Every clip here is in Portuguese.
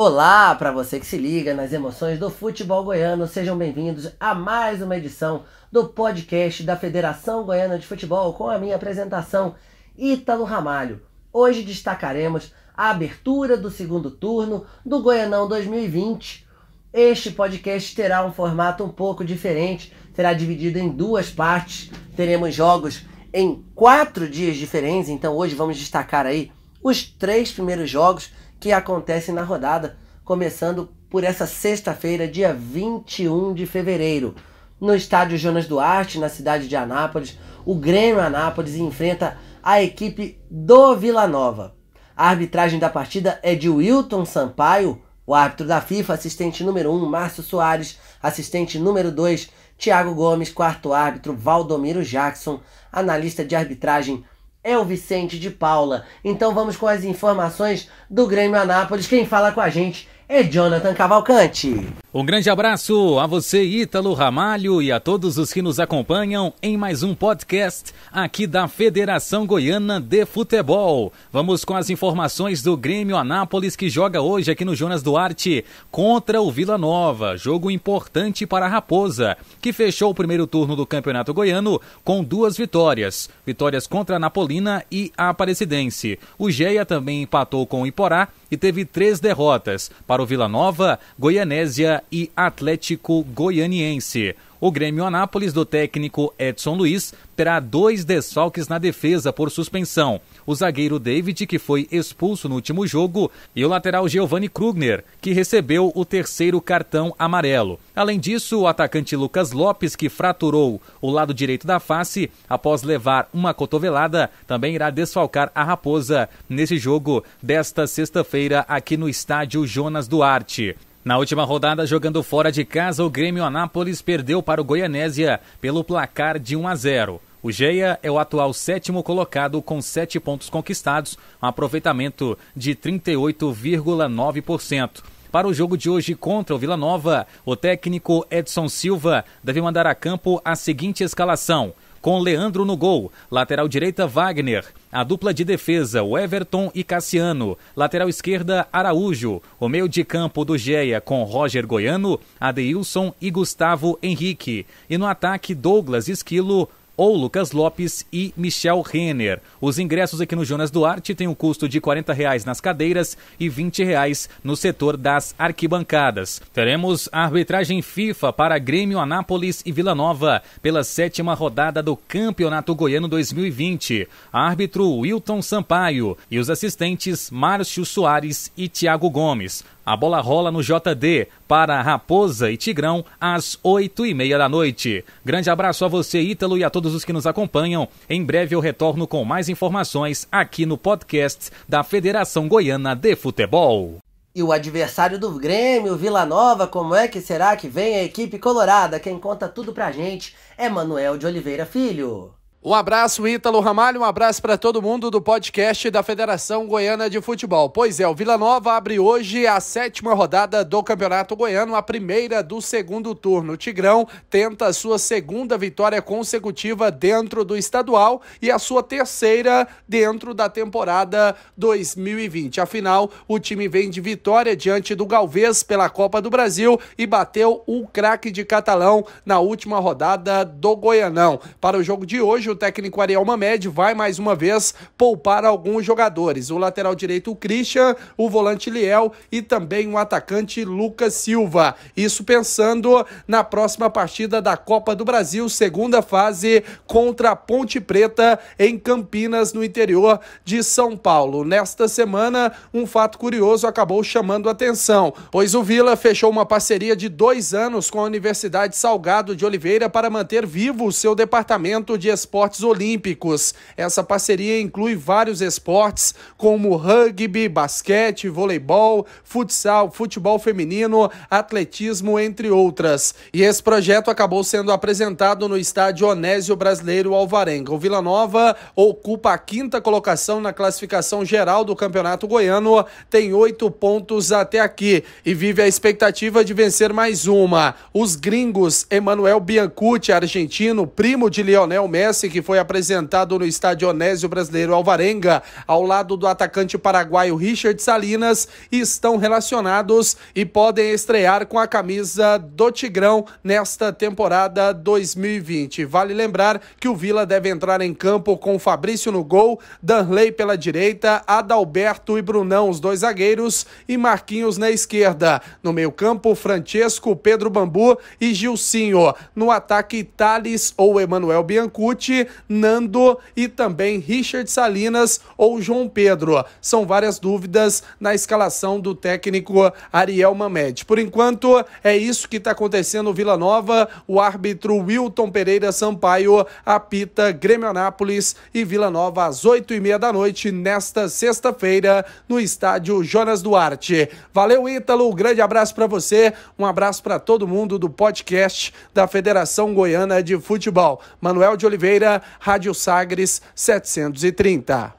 Olá para você que se liga nas emoções do futebol goiano, sejam bem-vindos a mais uma edição do podcast da Federação Goiana de Futebol com a minha apresentação, Ítalo Ramalho. Hoje destacaremos a abertura do segundo turno do Goianão 2020. Este podcast terá um formato um pouco diferente, será dividido em duas partes, teremos jogos em 4 dias diferentes, então hoje vamos destacar aí os 3 primeiros jogos que acontecem na rodada, começando por essa sexta-feira, dia 21 de fevereiro. No estádio Jonas Duarte, na cidade de Anápolis, o Grêmio Anápolis enfrenta a equipe do Vila Nova. A arbitragem da partida é de Wilton Sampaio, o árbitro da FIFA, assistente número 1, Márcio Soares, assistente número 2, Thiago Gomes, quarto árbitro, Valdomiro Jackson, analista de arbitragem é o Vicente de Paula. Então vamos com as informações do Grêmio Anápolis. Quem fala com a gente é Jonathan Cavalcante. Um grande abraço a você, Ítalo Ramalho, e a todos os que nos acompanham em mais um podcast aqui da Federação Goiana de Futebol. Vamos com as informações do Grêmio Anápolis, que joga hoje aqui no Jonas Duarte contra o Vila Nova. Jogo importante para a Raposa, que fechou o primeiro turno do Campeonato Goiano com 2 vitórias. Vitórias contra a Napolina e a Aparecidense. O Geia também empatou com o Iporá e teve 3 derrotas para o Vila Nova, Goianésia e Atlético Goianiense. O Grêmio Anápolis do técnico Edson Luiz terá 2 desfalques na defesa por suspensão. O zagueiro David, que foi expulso no último jogo, e o lateral Giovanni Krugner, que recebeu o 3º cartão amarelo. Além disso, o atacante Lucas Lopes, que fraturou o lado direito da face após levar uma cotovelada, também irá desfalcar a Raposa nesse jogo desta sexta-feira aqui no estádio Jonas Duarte. Na última rodada, jogando fora de casa, o Grêmio Anápolis perdeu para o Goianésia pelo placar de 1-0. O Geia é o atual 7º colocado com 7 pontos conquistados, um aproveitamento de 38,9%. Para o jogo de hoje contra o Vila Nova, o técnico Edson Silva deve mandar a campo a seguinte escalação: com Leandro no gol, lateral direita Wagner, a dupla de defesa o Everton e Cassiano, lateral esquerda Araújo, o meio de campo do Geia com Roger Goiano, Adeilson e Gustavo Henrique, e no ataque Douglas Esquilo ou Lucas Lopes e Michel Renner. Os ingressos aqui no Jonas Duarte têm um custo de R$40 nas cadeiras e R$20 no setor das arquibancadas. Teremos a arbitragem FIFA para Grêmio Anápolis e Vila Nova pela 7ª rodada do Campeonato Goiano 2020. Árbitro Wilton Sampaio e os assistentes Márcio Soares e Thiago Gomes. A bola rola no JD para Raposa e Tigrão às 8h30 da noite. Grande abraço a você, Ítalo, e a todos os que nos acompanham. Em breve eu retorno com mais informações aqui no podcast da Federação Goiana de Futebol. E o adversário do Grêmio, Vila Nova, como é que será que vem a equipe colorada? Quem conta tudo pra gente é Manuel de Oliveira Filho. Um abraço, Ítalo Ramalho, um abraço para todo mundo do podcast da Federação Goiana de Futebol. Pois é, o Vila Nova abre hoje a 7ª rodada do Campeonato Goiano, a primeira do segundo turno. O Tigrão tenta a sua 2ª vitória consecutiva dentro do estadual e a sua 3ª dentro da temporada 2020. Afinal, o time vem de vitória diante do Galvez pela Copa do Brasil e bateu o craque de Catalão na última rodada do Goianão. Para o jogo de hoje, o técnico Ariel Mamed vai mais uma vez poupar alguns jogadores. O lateral direito, o Christian, o volante Liel e também o atacante Lucas Silva. Isso pensando na próxima partida da Copa do Brasil, 2ª fase contra a Ponte Preta em Campinas, no interior de São Paulo. Nesta semana, um fato curioso acabou chamando a atenção, pois o Vila fechou uma parceria de 2 anos com a Universidade Salgado de Oliveira para manter vivo o seu departamento de esportes olímpicos. Essa parceria inclui vários esportes como rugby, basquete, voleibol, futsal, futebol feminino, atletismo, entre outras. E esse projeto acabou sendo apresentado no estádio Onésio Brasileiro Alvarenga. O Vila Nova ocupa a 5ª colocação na classificação geral do Campeonato Goiano, tem 8 pontos até aqui e vive a expectativa de vencer mais uma. Os gringos Emanuel Biancucci, argentino, primo de Lionel Messi, que foi apresentado no estádio Onésio Brasileiro Alvarenga, ao lado do atacante paraguaio Richard Salinas, estão relacionados e podem estrear com a camisa do Tigrão nesta temporada 2020. Vale lembrar que o Vila deve entrar em campo com Fabrício no gol, Danley pela direita, Adalberto e Brunão, os dois zagueiros, e Marquinhos na esquerda. No meio-campo, Francesco, Pedro Bambu e Gilcinho. No ataque, Thales ou Emanuel Biancucci, Nando e também Richard Salinas ou João Pedro. São várias dúvidas na escalação do técnico Ariel Mamed. Por enquanto, é isso que está acontecendo no Vila Nova. O árbitro Wilton Pereira Sampaio apita Grêmio Anápolis e Vila Nova às 8h30 da noite, nesta sexta-feira, no estádio Jonas Duarte. Valeu, Ítalo, um grande abraço para você, um abraço para todo mundo do podcast da Federação Goiana de Futebol. Manuel de Oliveira, Rádio Sagres 730.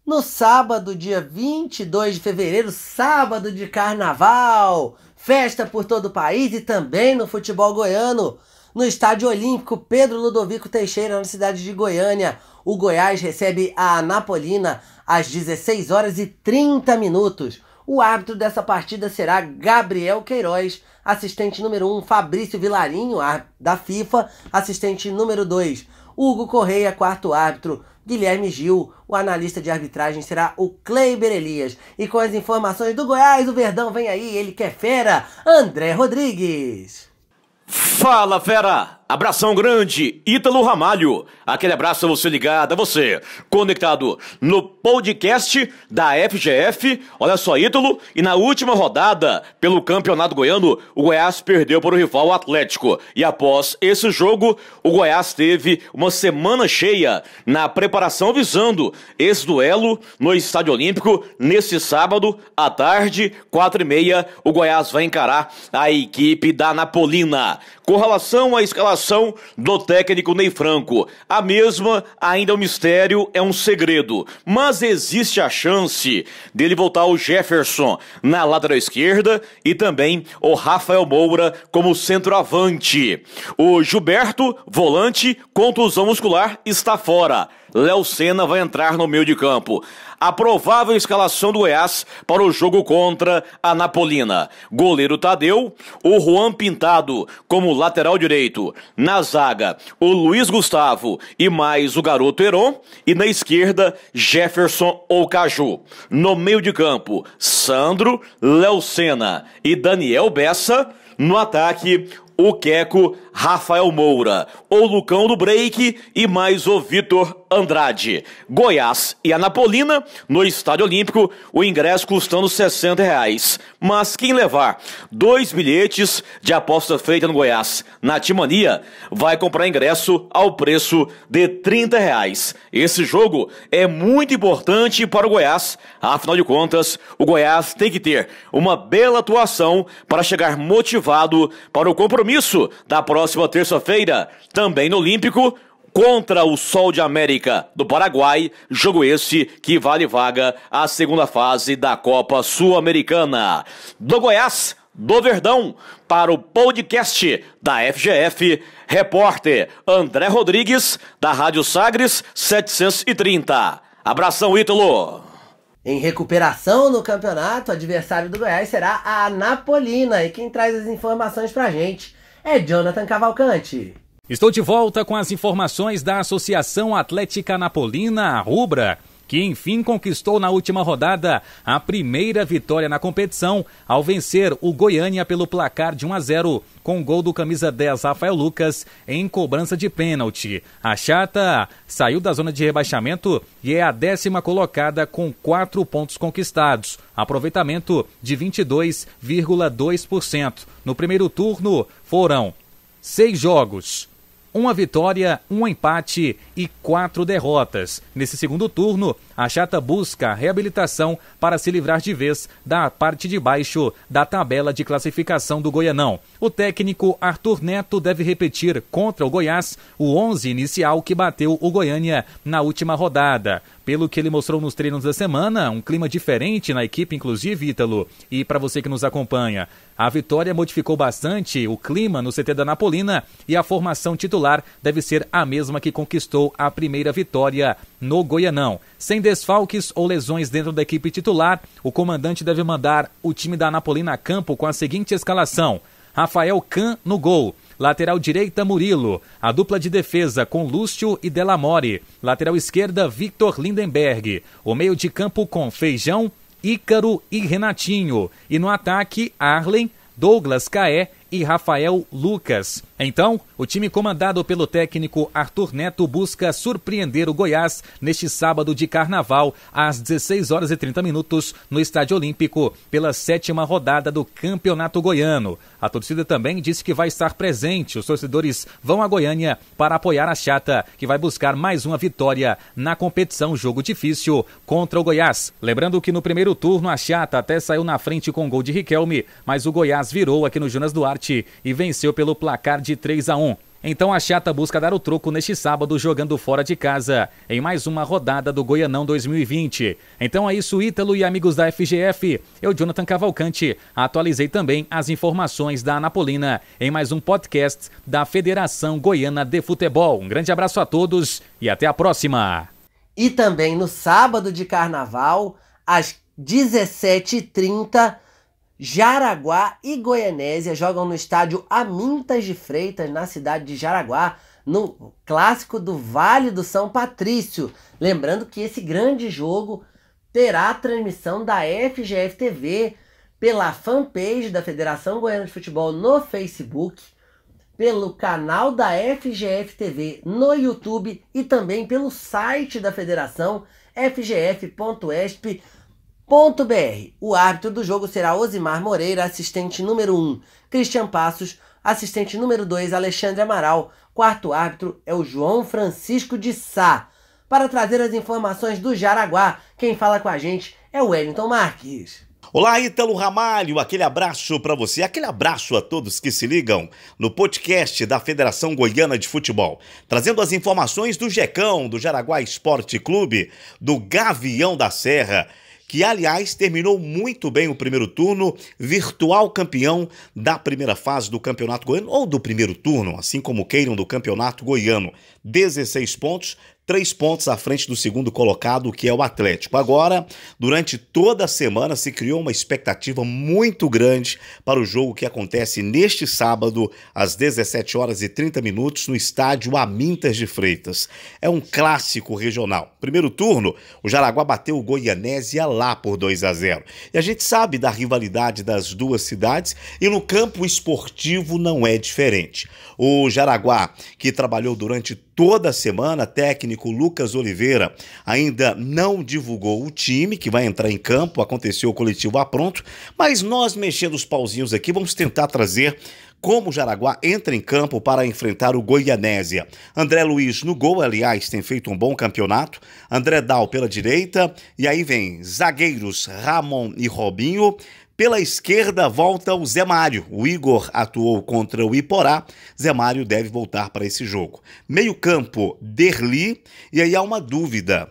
No sábado, dia 22 de fevereiro, sábado de carnaval, festa por todo o país e também no futebol goiano. No Estádio Olímpico Pedro Ludovico Teixeira, na cidade de Goiânia, o Goiás recebe a Anapolina às 16h30. O árbitro dessa partida será Gabriel Queiroz, assistente número 1, Fabrício Vilarinho, da FIFA, assistente número 2, Hugo Correia, quarto árbitro, Guilherme Gil, o analista de arbitragem será o Kleiber Elias. E com as informações do Goiás, o Verdão vem aí, ele que é fera, André Rodrigues. Fala, fera! Abração grande, Ítalo Ramalho. Aquele abraço a você ligado, a você conectado no podcast da FGF. Olha só, Ítalo, e na última rodada pelo Campeonato Goiano, o Goiás perdeu para o rival Atlético. E após esse jogo, o Goiás teve uma semana cheia na preparação visando esse duelo no Estádio Olímpico. Nesse sábado, à tarde, 4h30, o Goiás vai encarar a equipe da Anapolina. Com relação à escalação do técnico Ney Franco, a mesma ainda é um mistério, é um segredo, mas existe a chance dele voltar o Jefferson na lateral esquerda e também o Rafael Moura como centroavante. O Gilberto, volante, contusão muscular, está fora. Léo Senna vai entrar no meio de campo. A provável escalação do Goiás para o jogo contra a Anapolina: goleiro Tadeu, o Juan Pintado como lateral direito, na zaga o Luiz Gustavo e mais o garoto Heron, e na esquerda Jefferson ou Caju. No meio de campo, Sandro, Léo Senna e Daniel Bessa. No ataque, o Queco, Rafael Moura, o Lucão do Break e mais o Vitor Andrade. Goiás e Anapolina no Estádio Olímpico, o ingresso custando R$60. Mas quem levar 2 bilhetes de aposta feita no Goiás na Timania vai comprar ingresso ao preço de R$30. Esse jogo é muito importante para o Goiás, afinal de contas, o Goiás tem que ter uma bela atuação para chegar motivado para o compromisso da próxima terça-feira, também no Olímpico, contra o Sol de América do Paraguai, jogo esse que vale vaga à segunda fase da Copa Sul-Americana. Do Goiás, do Verdão, para o podcast da FGF, repórter André Rodrigues, da Rádio Sagres 730. Abração, Ítalo! Em recuperação no campeonato, o adversário do Goiás será a Anapolina. E quem traz as informações pra gente é Jonathan Cavalcante. Estou de volta com as informações da Associação Atlética Anapolina, a Rubra, que enfim conquistou na última rodada a primeira vitória na competição ao vencer o Goiânia pelo placar de 1-0 com gol do camisa 10 Rafael Lucas em cobrança de pênalti. A Chata saiu da zona de rebaixamento e é a 10ª colocada com 4 pontos conquistados, aproveitamento de 22,2%. No primeiro turno foram 6 jogos, 1 vitória, 1 empate e 4 derrotas. Nesse segundo turno, a Chata busca a reabilitação para se livrar de vez da parte de baixo da tabela de classificação do Goianão. O técnico Arthur Neto deve repetir contra o Goiás o 11 inicial que bateu o Goiânia na última rodada. Pelo que ele mostrou nos treinos da semana, um clima diferente na equipe, inclusive, Ítalo. E para você que nos acompanha, a vitória modificou bastante o clima no CT da Napolina e a formação titular deve ser a mesma que conquistou a primeira vitória no Goianão. Sem desfalques ou lesões dentro da equipe titular, o comandante deve mandar o time da Napolina a campo com a seguinte escalação: Rafael Can no gol. Lateral direita, Murilo. A dupla de defesa com Lúcio e Delamore. Lateral esquerda, Victor Lindenberg. O meio de campo com Feijão, Ícaro e Renatinho. E no ataque, Arlen, Douglas Caé e Rafael Lucas. Então, o time comandado pelo técnico Arthur Neto busca surpreender o Goiás neste sábado de carnaval, às 16h30 no Estádio Olímpico, pela 7ª rodada do Campeonato Goiano. A torcida também disse que vai estar presente. Os torcedores vão a Goiânia para apoiar a Chata, que vai buscar mais uma vitória na competição, jogo difícil contra o Goiás. Lembrando que no primeiro turno a Chata até saiu na frente com gol de Riquelme, mas o Goiás virou aqui no Jonas Duarte e venceu pelo placar de 3-1. Então a Chata busca dar o troco neste sábado jogando fora de casa, em mais uma rodada do Goianão 2020. Então é isso, Ítalo e amigos da FGF. Eu, Jonathan Cavalcante, atualizei também as informações da Napolina em mais um podcast da Federação Goiana de Futebol. Um grande abraço a todos e até a próxima. E também no sábado de carnaval, às 17h30, Jaraguá e Goianésia jogam no estádio Amintas de Freitas, na cidade de Jaraguá, no clássico do Vale do São Patrício. Lembrando que esse grande jogo terá transmissão da FGF TV pela fanpage da Federação Goiana de Futebol no Facebook, pelo canal da FGF TV no YouTube e também pelo site da Federação, fgf.esp.br. O árbitro do jogo será Osimar Moreira, assistente número 1, Christian Passos, assistente número 2, Alexandre Amaral, quarto árbitro é o João Francisco de Sá. Para trazer as informações do Jaraguá, quem fala com a gente é o Wellington Marques. Olá, Ítalo Ramalho, aquele abraço para você, aquele abraço a todos que se ligam no podcast da Federação Goiana de Futebol, trazendo as informações do Jecão, do Jaraguá Esporte Clube, do Gavião da Serra, que, aliás, terminou muito bem o primeiro turno, virtual campeão da primeira fase do Campeonato Goiano, ou do primeiro turno, assim como queiram, do Campeonato Goiano. 16 pontos, 3 pontos à frente do segundo colocado, que é o Atlético. Agora, durante toda a semana, se criou uma expectativa muito grande para o jogo que acontece neste sábado, às 17h30, no estádio Amintas de Freitas. É um clássico regional. Primeiro turno, o Jaraguá bateu o Goianésia lá por 2-0. E a gente sabe da rivalidade das duas cidades e no campo esportivo não é diferente. O Jaraguá, que trabalhou durante toda a semana, técnico Lucas Oliveira ainda não divulgou o time que vai entrar em campo, aconteceu o coletivo a pronto, mas nós, mexendo os pauzinhos aqui, vamos tentar trazer como o Jaraguá entra em campo para enfrentar o Goianésia. André Luiz no gol, aliás, tem feito um bom campeonato. André Dal pela direita, e aí vem zagueiros Ramon e Robinho. Pela esquerda volta o Zé Mário. O Igor atuou contra o Iporá. Zé Mário deve voltar para esse jogo. Meio campo, Derli. E aí há uma dúvida.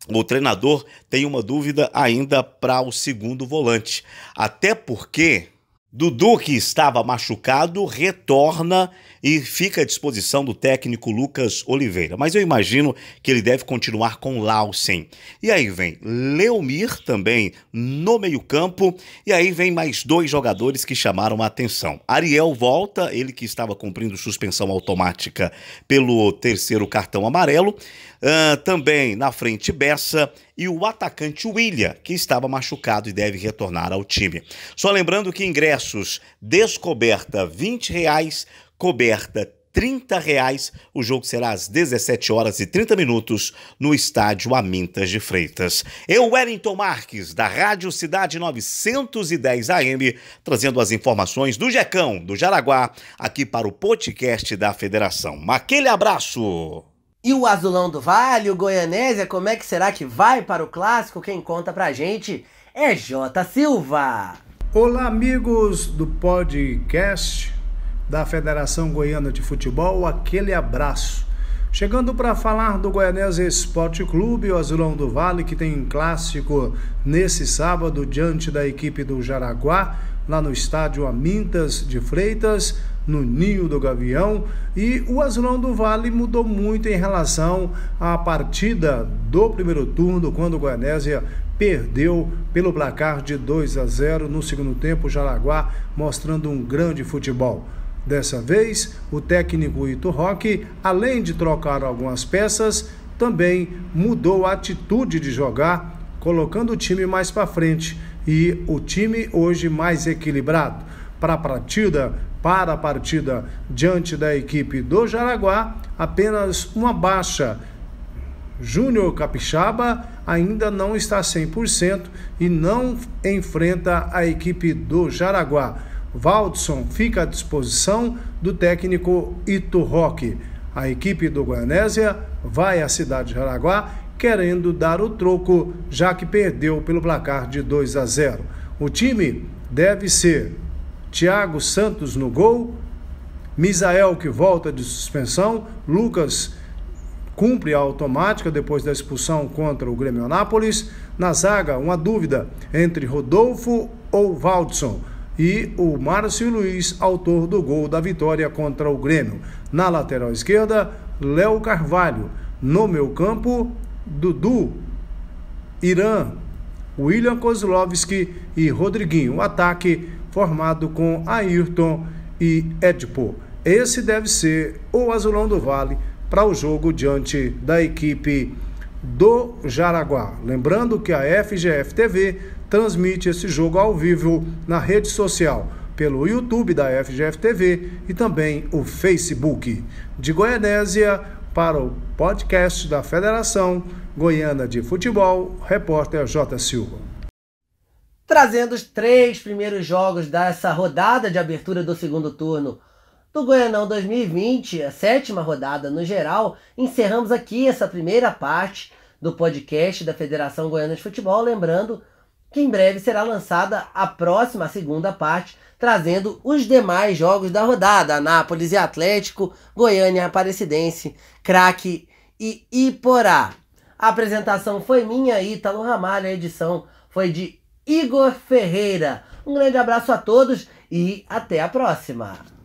O treinador tem uma dúvida ainda para o segundo volante. Até porque Dudu, que estava machucado, retorna e fica à disposição do técnico Lucas Oliveira. Mas eu imagino que ele deve continuar com Lausen. E aí vem Leomir também no meio-campo. E aí vem mais 2 jogadores que chamaram a atenção. Ariel volta, ele que estava cumprindo suspensão automática pelo 3º cartão amarelo. Também na frente Bessa e o atacante William, que estava machucado e deve retornar ao time. Só lembrando que ingressos descoberta R$20, coberta R$30. O jogo será às 17h30 no estádio Amintas de Freitas. Eu, Wellington Marques, da Rádio Cidade 910 AM, trazendo as informações do Jecão, do Jaraguá, aqui para o podcast da Federação. Aquele abraço! E o Azulão do Vale, o Goianésia, como é que será que vai para o Clássico? Quem conta pra gente é J. Silva. Olá, amigos do podcast da Federação Goiana de Futebol, aquele abraço. Chegando para falar do Goianésia Esporte Clube, o Azulão do Vale, que tem um clássico nesse sábado diante da equipe do Jaraguá, lá no estádio Amintas de Freitas, no Ninho do Gavião. E o Azulão do Vale mudou muito em relação à partida do primeiro turno, quando o Goianésia perdeu pelo placar de 2-0 no segundo tempo, o Jaraguá mostrando um grande futebol. Dessa vez, o técnico Ito Roque, além de trocar algumas peças, também mudou a atitude de jogar, colocando o time mais para frente e o time hoje mais equilibrado. Para a partida diante da equipe do Jaraguá, apenas uma baixa. Júnior Capixaba ainda não está 100% e não enfrenta a equipe do Jaraguá. Valdson fica à disposição do técnico Ito Roque. A equipe do Goianésia vai à cidade de Jaraguá querendo dar o troco, já que perdeu pelo placar de 2-0. O time deve ser Thiago Santos no gol, Misael, que volta de suspensão, Lucas cumpre a automática depois da expulsão contra o Grêmio Anápolis. Na zaga, uma dúvida entre Rodolfo ou Valdson. E o Márcio Luiz, autor do gol da vitória contra o Grêmio. Na lateral esquerda, Léo Carvalho. No meio campo, Dudu, Irã, William Kozlovski e Rodriguinho. O ataque formado com Ayrton e Edipo. Esse deve ser o Azulão do Vale para o jogo diante da equipe do Jaraguá. Lembrando que a FGF TV transmite esse jogo ao vivo na rede social, pelo YouTube da FGF TV e também o Facebook. De Goianésia, para o podcast da Federação Goiana de Futebol, repórter J. Silva. Trazendo os 3 primeiros jogos dessa rodada de abertura do segundo turno do Goianão 2020, a 7ª rodada no geral, encerramos aqui essa primeira parte do podcast da Federação Goiana de Futebol, lembrando que em breve será lançada a próxima, a segunda parte, trazendo os demais jogos da rodada, Anápolis e Atlético, Goiânia e Aparecidense, Craque e Iporá. A apresentação foi minha, Ítalo Ramalho, a edição foi de Igor Ferreira. Um grande abraço a todos e até a próxima!